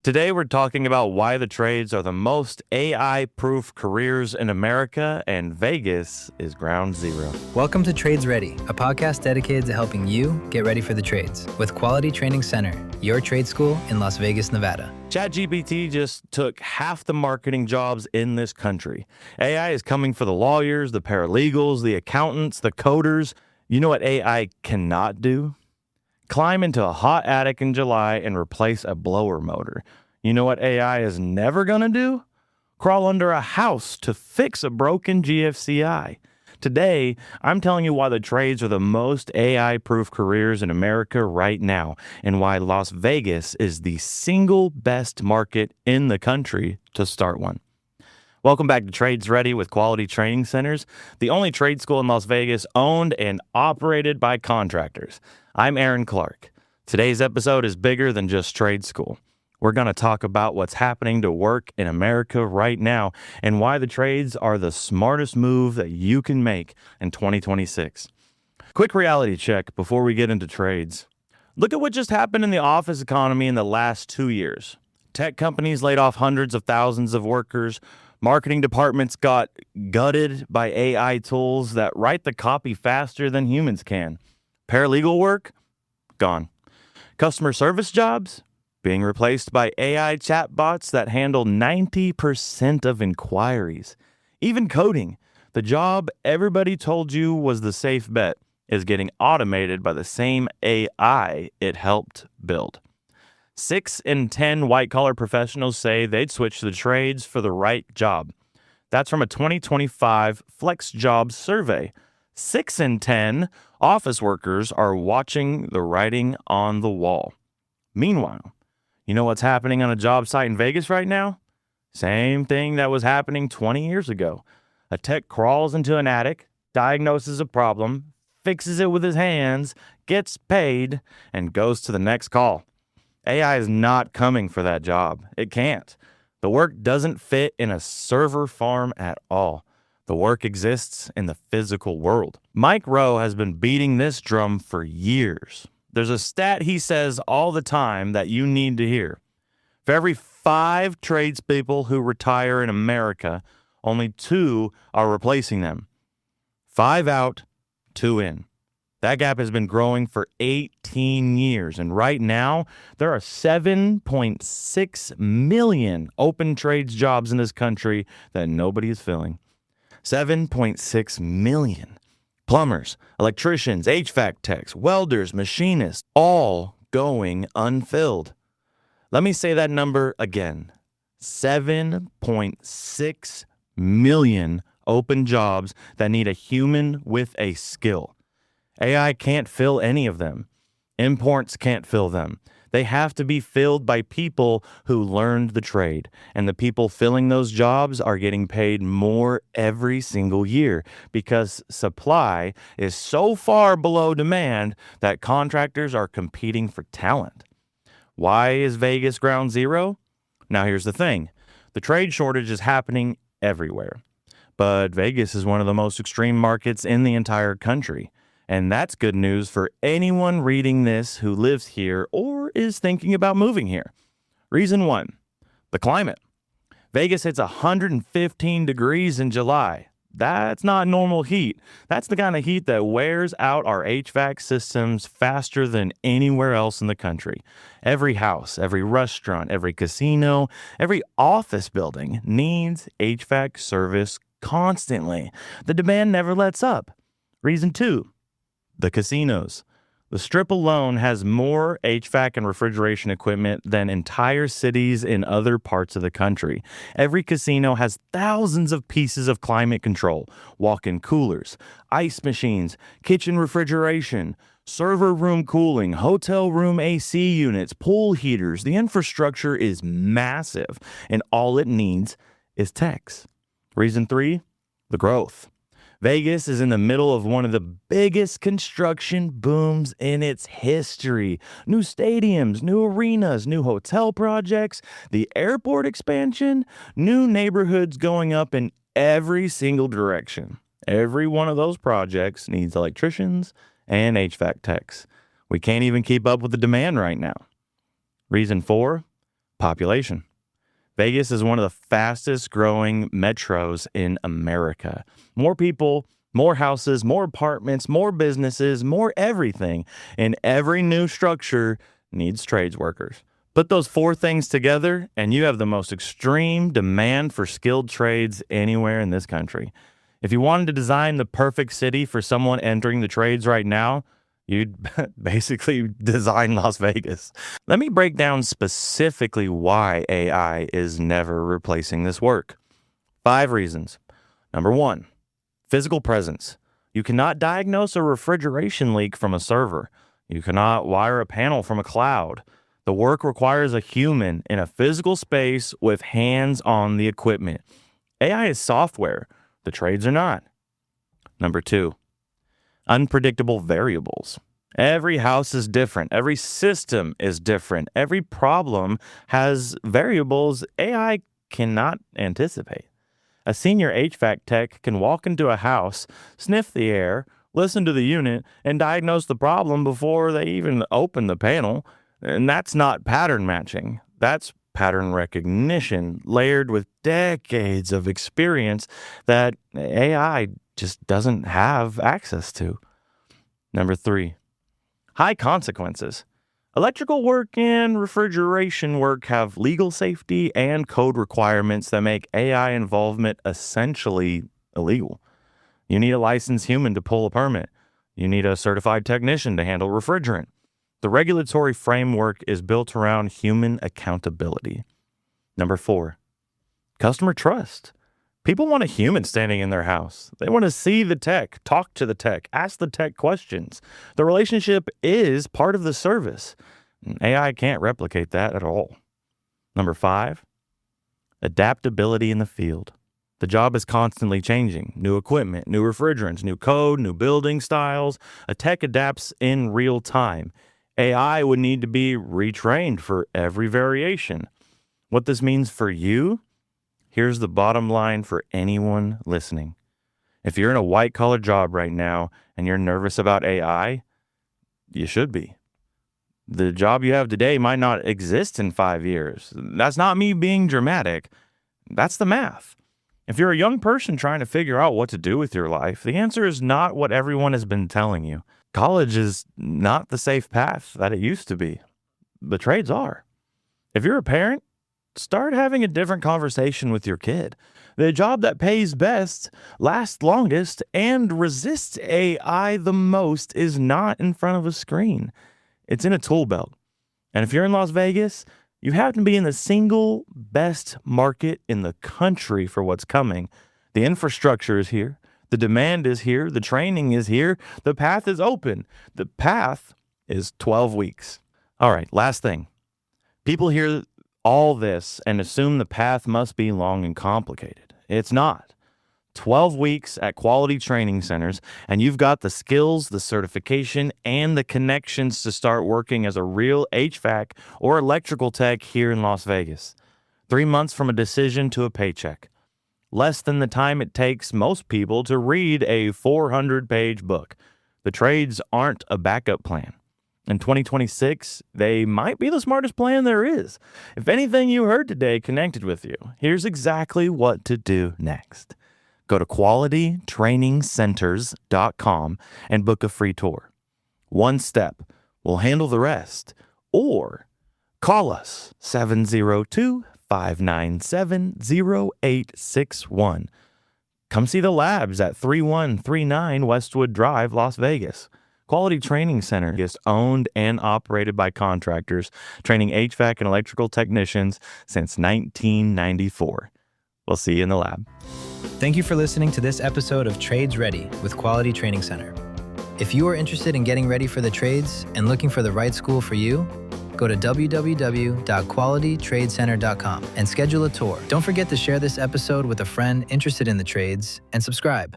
Today, we're talking about why the trades are the most AI-proof careers in America, and Vegas is ground zero. Welcome to Trades Ready, a podcast dedicated to helping you get ready for the trades with Quality Training Center, your trade school in Las Vegas, Nevada. ChatGPT just took half the marketing jobs in this country. AI is coming for the lawyers, the paralegals, the accountants, the coders. You know what AI cannot do? Climb into a hot attic in July and replace a blower motor. You know what AI is never going to do? Crawl under a house to fix a broken GFCI. Today, I'm telling you why the trades are the most AI-proof careers in America right now, and why Las Vegas is the single best market in the country to start one. Welcome back to Trades Ready with Quality Training Centers, the only trade school in Las Vegas owned and operated by contractors. I'm Aaron Clark. Today's episode is bigger than just trade school. We're going to talk about what's happening to work in America right now and why the trades are the smartest move that you can make in 2026. Quick reality check before we get into trades. Look at what just happened in the office economy in the last 2 years. Tech companies laid off hundreds of thousands of workers. Marketing departments got gutted by AI tools that write the copy faster than humans can. Paralegal work? Gone. Customer service jobs? Being replaced by AI chatbots that handle 90% of inquiries. Even coding, the job everybody told you was the safe bet, is getting automated by the same AI it helped build. 6 in 10 white-collar professionals say they'd switch to the trades for the right job. That's from a 2025 Flex Jobs survey. 6 in 10 office workers are watching the writing on the wall. Meanwhile, you know what's happening on a job site in Vegas right now? Same thing that was happening 20 years ago. A tech crawls into an attic, diagnoses a problem, fixes it with his hands, gets paid, and goes to the next call. AI is not coming for that job. It can't. The work doesn't fit in a server farm at all. The work exists in the physical world. Mike Rowe has been beating this drum for years. There's a stat he says all the time that you need to hear. For every 5 tradespeople who retire in America, only 2 are replacing them. 5 out, 2 in. That gap has been growing for 18 years, and right now, there are 7.6 million open trades jobs in this country that nobody is filling. 7.6 million. Plumbers, electricians, HVAC techs, welders, machinists, all going unfilled. Let me say that number again. 7.6 million open jobs that need a human with a skill. AI can't fill any of them. Imports can't fill them. They have to be filled by people who learned the trade. And the people filling those jobs are getting paid more every single year because supply is so far below demand that contractors are competing for talent. Why is Vegas ground zero? Now here's the thing. The trade shortage is happening everywhere. But Vegas is one of the most extreme markets in the entire country. And that's good news for anyone reading this who lives here or is thinking about moving here. Reason 1, the climate. Vegas hits 115 degrees in July. That's not normal heat. That's the kind of heat that wears out our HVAC systems faster than anywhere else in the country. Every house, every restaurant, every casino, every office building needs HVAC service constantly. The demand never lets up. Reason 2, the casinos. The Strip alone has more HVAC and refrigeration equipment than entire cities in other parts of the country. Every casino has thousands of pieces of climate control, walk-in coolers, ice machines, kitchen refrigeration, server room cooling, hotel room AC units, pool heaters. The infrastructure is massive, and all it needs is techs. Reason 3, the growth. Vegas is in the middle of one of the biggest construction booms in its history. New stadiums, new arenas, new hotel projects, the airport expansion, new neighborhoods going up in every single direction. Every one of those projects needs electricians and HVAC techs. We can't even keep up with the demand right now. Reason 4, Population. Vegas is one of the fastest growing metros in America. More people, more houses, more apartments, more businesses, more everything. And every new structure needs trades workers. Put those four things together, and you have the most extreme demand for skilled trades anywhere in this country. If you wanted to design the perfect city for someone entering the trades right now, you'd basically design Las Vegas. Let me break down specifically why AI is never replacing this work. 5 reasons. Number 1, physical presence. You cannot diagnose a refrigeration leak from a server. You cannot wire a panel from a cloud. The work requires a human in a physical space with hands on the equipment. AI is software. The trades are not. Number 2, unpredictable variables. Every house is different. Every system is different. Every problem has variables AI cannot anticipate. A senior HVAC tech can walk into a house, sniff the air, listen to the unit, and diagnose the problem before they even open the panel. And that's not pattern matching. That's pattern recognition layered with decades of experience that AI just doesn't have access to. Number 3, high consequences. Electrical work and refrigeration work have legal safety and code requirements that make AI involvement essentially illegal. You need a licensed human to pull a permit. You need a certified technician to handle refrigerant. The regulatory framework is built around human accountability. Number 4, customer trust. People want a human standing in their house. They want to see the tech, talk to the tech, ask the tech questions. The relationship is part of the service. AI can't replicate that at all. Number 5, adaptability in the field. The job is constantly changing. New equipment, new refrigerants, new code, new building styles. A tech adapts in real time. AI would need to be retrained for every variation. What this means for you? Here's the bottom line for anyone listening. If you're in a white-collar job right now and you're nervous about AI, you should be. The job you have today might not exist in 5 years. That's not me being dramatic. That's the math. If you're a young person trying to figure out what to do with your life, the answer is not what everyone has been telling you. College is not the safe path that it used to be. The trades are. If you're a parent, start having a different conversation with your kid. The job that pays best, lasts longest, and resists AI the most is not in front of a screen. It's in a tool belt. And if you're in Las Vegas, you happen to be in the single best market in the country for what's coming. The infrastructure is here. The demand is here. The training is here. The path is open. The path is 12 weeks. All right, last thing. People hear all this and assume the path must be long and complicated. It's not. 12 weeks at quality training centers, and you've got the skills, the certification, and the connections to start working as a real HVAC or electrical tech here in Las Vegas. 3 months from a decision to a paycheck. Less than the time it takes most people to read a 400-page book. The trades aren't a backup plan. In 2026, they might be the smartest plan there is. If anything you heard today connected with you, here's exactly what to do next. Go to qualitytrainingcenters.com and book a free tour. One step will handle the rest. Or call us 702-597-0861. Come see the labs at 3139 Westwood Drive, Las Vegas. Quality Training Center is owned and operated by contractors, training HVAC and electrical technicians since 1994. We'll see you in the lab. Thank you for listening to this episode of Trades Ready with Quality Training Center. If you are interested in getting ready for the trades and looking for the right school for you, go to www.qualitytradecenter.com and schedule a tour. Don't forget to share this episode with a friend interested in the trades and subscribe.